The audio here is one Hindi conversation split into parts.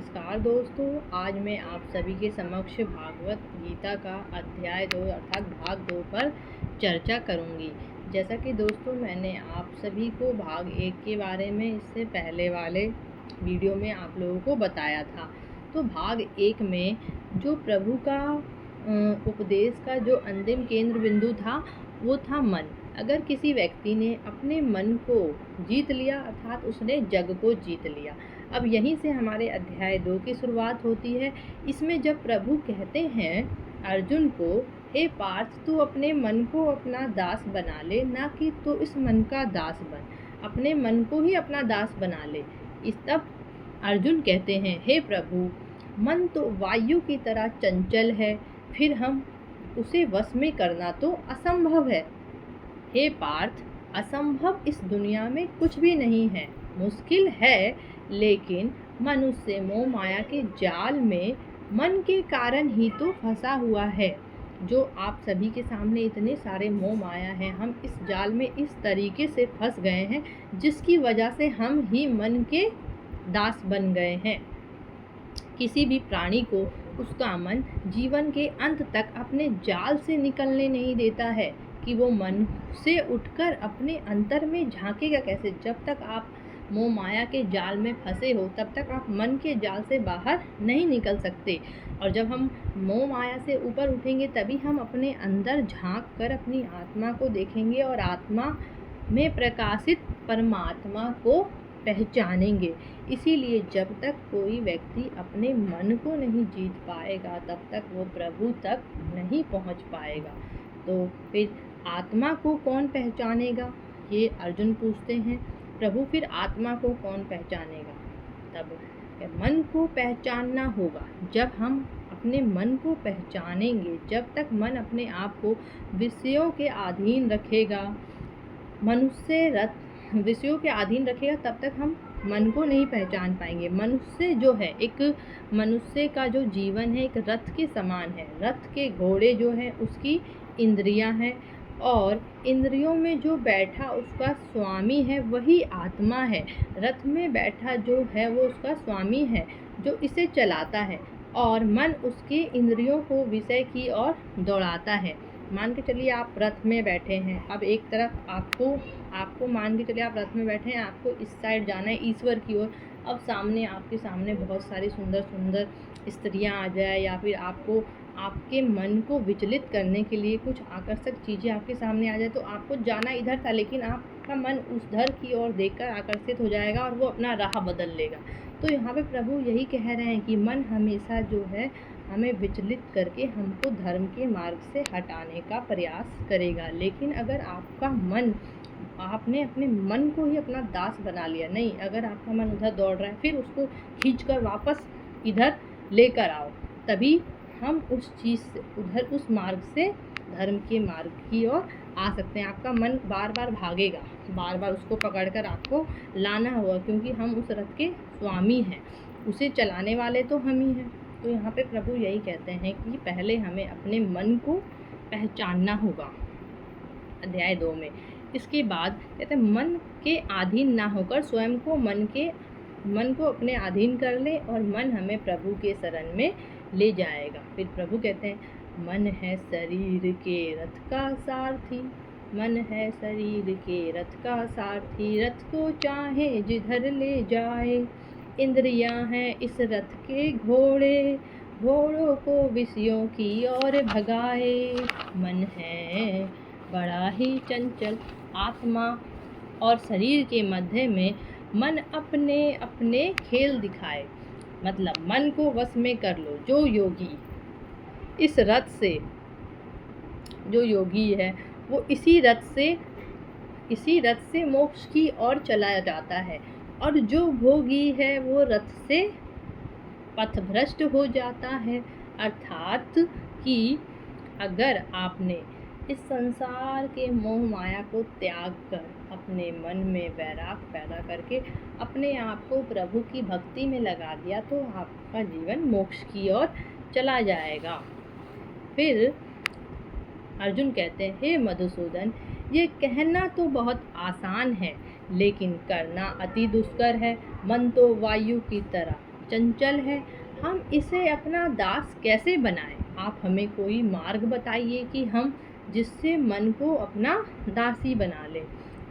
नमस्कार दोस्तों, आज मैं आप सभी के समक्ष भागवत गीता का अध्याय 2 अर्थात भाग 2 पर चर्चा करूंगी। जैसा कि दोस्तों मैंने आप सभी को भाग 1 के बारे में इससे पहले वाले वीडियो में आप लोगों को बताया था। तो भाग 1 में जो प्रभु का उपदेश का जो अंतिम केंद्र बिंदु था वो था मन। अगर किसी व्यक्ति ने अपने मन को जीत लिया अर्थात उसने जग को जीत लिया। अब यहीं से हमारे अध्याय 2 की शुरुआत होती है। इसमें जब प्रभु कहते हैं अर्जुन को, हे पार्थ, तू अपने मन को अपना दास बना ले, ना कि तू इस मन का दास बन, अपने मन को ही अपना दास बना ले। इस तब अर्जुन कहते हैं, हे प्रभु, मन तो वायु की तरह चंचल है, फिर हम उसे वश में करना तो असंभव है। हे पार्थ, असंभव इस दुनिया में कुछ भी नहीं है, मुश्किल है, लेकिन मनुष्य मोह माया के जाल में मन के कारण ही तो फंसा हुआ है। जो आप सभी के सामने इतने सारे मोह माया हैं, हम इस जाल में इस तरीके से फंस गए हैं जिसकी वजह से हम ही मन के दास बन गए हैं। किसी भी प्राणी को उसका मन जीवन के अंत तक अपने जाल से निकलने नहीं देता है कि वो मन से उठकर अपने अंतर में झांकेगा कैसे। जब तक आप मोह माया के जाल में फंसे हो तब तक आप मन के जाल से बाहर नहीं निकल सकते। और जब हम मोह माया से ऊपर उठेंगे तभी हम अपने अंदर झांक कर अपनी आत्मा को देखेंगे और आत्मा में प्रकाशित परमात्मा को पहचानेंगे। इसीलिए जब तक कोई व्यक्ति अपने मन को नहीं जीत पाएगा तब तक वो प्रभु तक नहीं पहुंच पाएगा। तो फिर आत्मा को कौन पहचानेगा, ये अर्जुन पूछते हैं। प्रभु, फिर आत्मा को कौन पहचानेगा? तब मन को पहचानना होगा। जब हम अपने मन को पहचानेंगे, जब तक मन अपने आप को विषयों के अधीन रखेगा, विषयों के अधीन रखेगा, तब तक हम मन को नहीं पहचान पाएंगे। मनुष्य जो है, एक मनुष्य का जो जीवन है एक रथ के समान है। रथ के घोड़े जो है उसकी इंद्रियां हैं और इंद्रियों में जो बैठा उसका स्वामी है वही आत्मा है। रथ में बैठा जो है वो उसका स्वामी है जो इसे चलाता है और मन उसके इंद्रियों को विषय की ओर दौड़ाता है। मान के चलिए आप रथ में बैठे हैं। अब एक तरफ आपको मान के चलिए आप रथ में बैठे हैं, आपको इस साइड जाना है ईश्वर की ओर। अब आपके सामने बहुत सारी सुंदर सुंदर स्त्रियां आ जाए या फिर आपके मन को विचलित करने के लिए कुछ आकर्षक चीज़ें आपके सामने आ जाए तो आपको जाना इधर था, लेकिन आपका मन उधर की ओर देखकर आकर्षित हो जाएगा और वो अपना राह बदल लेगा। तो यहाँ पे प्रभु यही कह रहे हैं कि मन हमेशा जो है हमें विचलित करके हमको धर्म के मार्ग से हटाने का प्रयास करेगा। लेकिन अगर आपने अपने मन को ही अपना दास बना लिया, नहीं, अगर आपका मन उधर दौड़ रहा है फिर उसको खींचकर वापस इधर लेकर आओ, तभी हम उस मार्ग से धर्म के मार्ग की ओर आ सकते हैं। आपका मन बार बार भागेगा, बार बार उसको पकड़कर आपको लाना होगा, क्योंकि हम उस रथ के स्वामी हैं, उसे चलाने वाले तो हम ही हैं। तो यहाँ पे प्रभु यही कहते हैं कि पहले हमें अपने मन को पहचानना होगा अध्याय 2 में। इसके बाद कहते हैं मन के अधीन ना होकर स्वयं को मन को अपने अधीन कर ले और मन हमें प्रभु के शरण में ले जाएगा। फिर प्रभु कहते हैं, मन है शरीर के रथ का सारथी, मन है शरीर के रथ का सारथी, रथ को चाहे जिधर ले जाए, इंद्रियां हैं इस रथ के घोड़े, घोड़ों को विषयों की ओर भगाए। मन है बड़ा ही चंचल, आत्मा और शरीर के मध्य में मन अपने अपने खेल दिखाए। मतलब मन को वश में कर लो। जो योगी इस रथ से, जो योगी है वो इसी रथ से मोक्ष की ओर चला जाता है और जो भोगी है वो रथ से पथभ्रष्ट हो जाता है। अर्थात कि अगर आपने इस संसार के मोह माया को त्याग कर अपने मन में वैराग पैदा करके अपने आप को प्रभु की भक्ति में लगा दिया तो आपका जीवन मोक्ष की ओर चला जाएगा। फिर अर्जुन कहते हैं, हे मधुसूदन, ये कहना तो बहुत आसान है लेकिन करना अति दुष्कर है। मन तो वायु की तरह चंचल है, हम इसे अपना दास कैसे बनाएं? आप हमें कोई मार्ग बताइए कि हम जिससे मन को अपना दासी बना लें।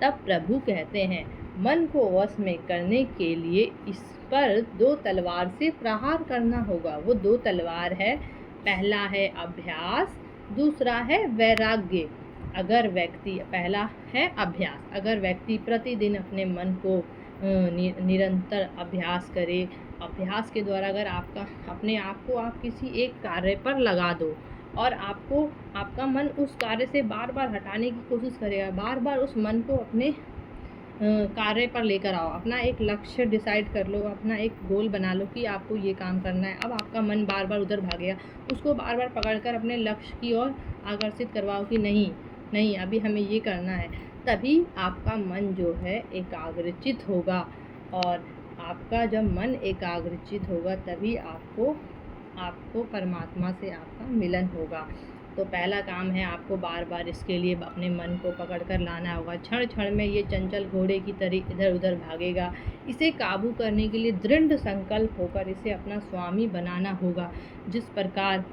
तब प्रभु कहते हैं, मन को वश में करने के लिए इस पर 2 तलवार से प्रहार करना होगा। वो 2 तलवार है, पहला है अभ्यास, दूसरा है वैराग्य। अगर व्यक्ति पहला है अभ्यास, अगर व्यक्ति प्रतिदिन अपने मन को निरंतर अभ्यास करे, अभ्यास के द्वारा अगर अपने आप को आप किसी एक कार्य पर लगा दो और आपका मन उस कार्य से बार बार हटाने की कोशिश करेगा, बार बार उस मन को अपने कार्य पर लेकर आओ, अपना एक लक्ष्य डिसाइड कर लो, अपना एक गोल बना लो कि आपको ये काम करना है। अब आपका मन बार बार उधर भागेगा, उसको बार बार पकड़कर अपने लक्ष्य की ओर आकर्षित करवाओ कि नहीं नहीं अभी हमें ये करना है। तभी आपका मन जो है एकाग्रचित होगा, और आपका जब मन एकाग्रचित होगा तभी आपको परमात्मा से आपका मिलन होगा। तो पहला काम है, आपको बार बार इसके लिए अपने मन को पकड़ कर लाना होगा। क्षण क्षण में ये चंचल घोड़े की तरह इधर उधर भागेगा। इसे काबू करने के लिए दृढ़ संकल्प होकर इसे अपना स्वामी बनाना होगा। जिस प्रकार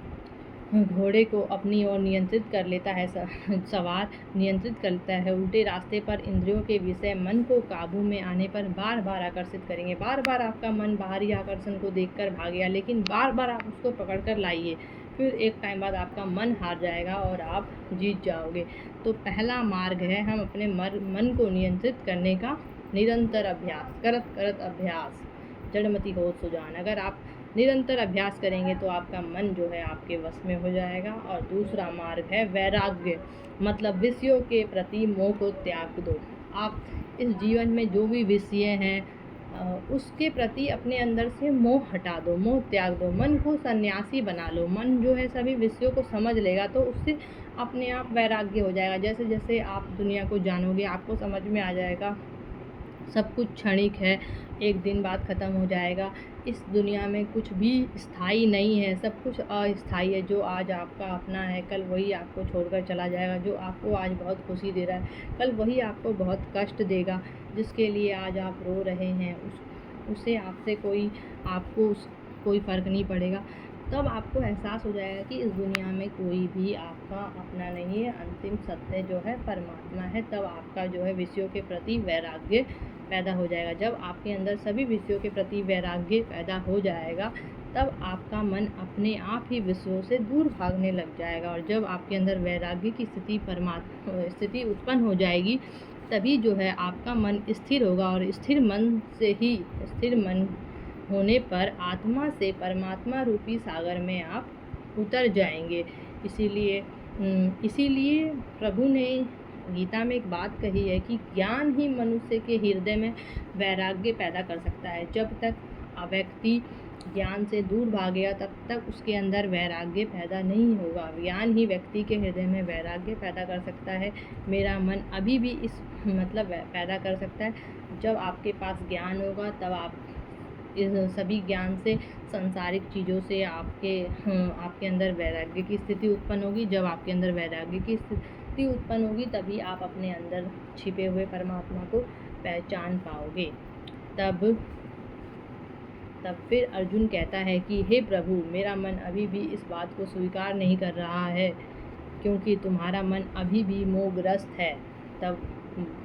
घोड़े को अपनी ओर नियंत्रित कर लेता है सवार नियंत्रित करता है, उल्टे रास्ते पर इंद्रियों के विषय मन को काबू में आने पर बार बार आकर्षित करेंगे। बार बार आपका मन बाहरी आकर्षण को देखकर भागेगा, लेकिन बार बार आप उसको पकड़ कर लाइए, फिर एक टाइम बाद आपका मन हार जाएगा और आप जीत जाओगे। तो पहला मार्ग है, हम अपने मन को नियंत्रित करने का निरंतर अभ्यास, करत करत अभ्यास, जड़मति होत सुजान। अगर आप निरंतर अभ्यास करेंगे तो आपका मन जो है आपके वश में हो जाएगा। और दूसरा मार्ग है वैराग्य, मतलब विषयों के प्रति मोह को त्याग दो। आप इस जीवन में जो भी विषय हैं उसके प्रति अपने अंदर से मोह हटा दो, मोह त्याग दो, मन को सन्यासी बना लो। मन जो है सभी विषयों को समझ लेगा तो उससे अपने आप वैराग्य हो जाएगा। जैसे जैसे आप दुनिया को जानोगे आपको समझ में आ जाएगा सब कुछ क्षणिक है, एक दिन बाद ख़त्म हो जाएगा। इस दुनिया में कुछ भी स्थायी नहीं है, सब कुछ अस्थायी है। जो आज आपका अपना है कल वही आपको छोड़कर चला जाएगा। जो आपको आज बहुत खुशी दे रहा है कल वही आपको बहुत कष्ट देगा। जिसके लिए आज आप रो रहे हैं उससे आपसे कोई फ़र्क नहीं पड़ेगा। तब आपको एहसास हो जाएगा कि इस दुनिया में कोई भी आपका अपना नहीं है, अंतिम सत्य जो है परमात्मा है। तब आपका जो है विषयों के प्रति वैराग्य पैदा हो जाएगा। जब आपके अंदर सभी विषयों के प्रति वैराग्य पैदा हो जाएगा तब आपका मन अपने आप ही विषयों से दूर भागने लग जाएगा। और जब आपके अंदर वैराग्य की स्थिति उत्पन्न हो जाएगी तभी जो है आपका मन स्थिर होगा। और स्थिर मन होने पर आत्मा से परमात्मा रूपी सागर में आप उतर जाएंगे। इसीलिए प्रभु ने गीता में एक बात कही है कि ज्ञान ही मनुष्य के हृदय में वैराग्य पैदा कर सकता है। जब तक व्यक्ति ज्ञान से दूर भागेगा तब तक उसके अंदर वैराग्य पैदा नहीं होगा। ज्ञान ही व्यक्ति के हृदय में वैराग्य पैदा कर सकता है। मेरा मन अभी भी पैदा कर सकता है। जब आपके पास ज्ञान होगा तब आप इस सभी ज्ञान से सांसारिक चीज़ों से आपके अंदर वैराग्य की स्थिति उत्पन्न होगी। जब आपके अंदर वैराग्य की स्थिति उत्पन्न होगी तभी आप अपने अंदर छिपे हुए परमात्मा को पहचान पाओगे। तब फिर अर्जुन कहता है कि हे प्रभु, मेरा मन अभी भी इस बात को स्वीकार नहीं कर रहा है क्योंकि तुम्हारा मन अभी भी मोहग्रस्त है। तब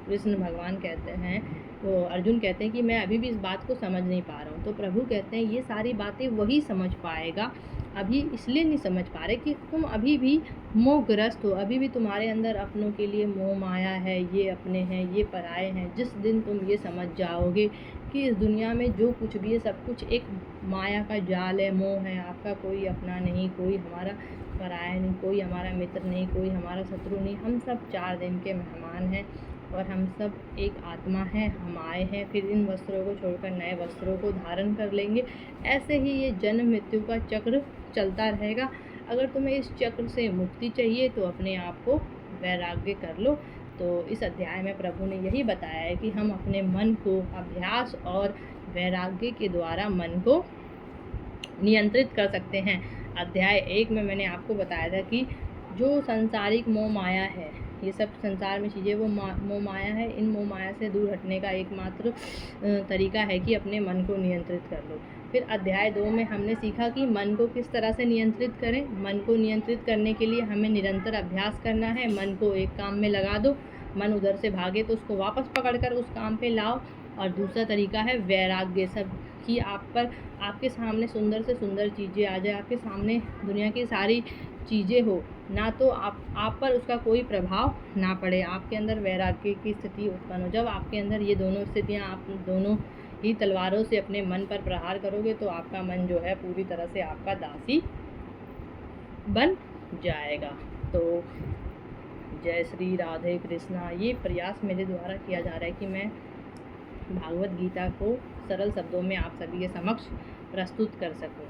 कृष्ण भगवान कहते हैं, तो अर्जुन कहते हैं कि मैं अभी भी इस बात को समझ नहीं पा रहा हूँ। तो प्रभु कहते हैं ये सारी बातें वही समझ पाएगा, अभी इसलिए नहीं समझ पा रहे कि तुम अभी भी मोहग्रस्त हो, अभी भी तुम्हारे अंदर अपनों के लिए मोह माया है, ये अपने हैं ये पराये हैं। जिस दिन तुम ये समझ जाओगे कि इस दुनिया में जो कुछ भी है सब कुछ एक माया का जाल है, मोह है, आपका कोई अपना नहीं, कोई हमारा पराया नहीं, कोई हमारा मित्र नहीं, कोई हमारा शत्रु नहीं, हम सब 4 दिन के मेहमान हैं और हम सब एक आत्मा है। हम आए हैं फिर इन वस्त्रों को छोड़कर नए वस्त्रों को धारण कर लेंगे। ऐसे ही ये जन्म मृत्यु का चक्र चलता रहेगा। अगर तुम्हें इस चक्र से मुक्ति चाहिए तो अपने आप को वैराग्य कर लो। तो इस अध्याय में प्रभु ने यही बताया है कि हम अपने मन को अभ्यास और वैराग्य के द्वारा मन को नियंत्रित कर सकते हैं। अध्याय 1 में मैंने आपको बताया था कि जो सांसारिक मोह माया है, ये सब संसार में चीज़ें वो मोह माया है। इन मोह माया से दूर हटने का एकमात्र तरीका है कि अपने मन को नियंत्रित कर लो। फिर अध्याय 2 में हमने सीखा कि मन को किस तरह से नियंत्रित करें। मन को नियंत्रित करने के लिए हमें निरंतर अभ्यास करना है। मन को एक काम में लगा दो, मन उधर से भागे तो उसको वापस पकड़कर उस काम पे लाओ। और दूसरा तरीका है वैराग्य, सब कि आपके सामने सुंदर से सुंदर चीज़ें आ जाए, आपके सामने दुनिया की सारी चीज़ें हो ना, तो आप पर उसका कोई प्रभाव ना पड़े, आपके अंदर वैराग्य की स्थिति उत्पन्न हो। जब आपके अंदर ये दोनों स्थितियाँ, आप दोनों ही तलवारों से अपने मन पर प्रहार करोगे तो आपका मन जो है पूरी तरह से आपका दासी बन जाएगा। तो जय श्री राधे कृष्णा। ये प्रयास मेरे द्वारा किया जा रहा है कि मैं भागवत गीता को सरल शब्दों में आप सभी के समक्ष प्रस्तुत कर सकूं।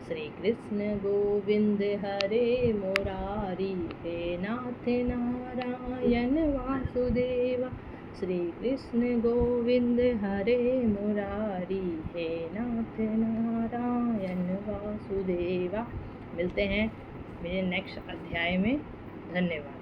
श्री कृष्ण गोविंद हरे मुरारी, हे नाथ नारायण वासुदेवा। श्री कृष्ण गोविंद हरे मुरारी, हे नाथ नारायण वासुदेवा। मिलते हैं मेरे नेक्स्ट अध्याय में। धन्यवाद।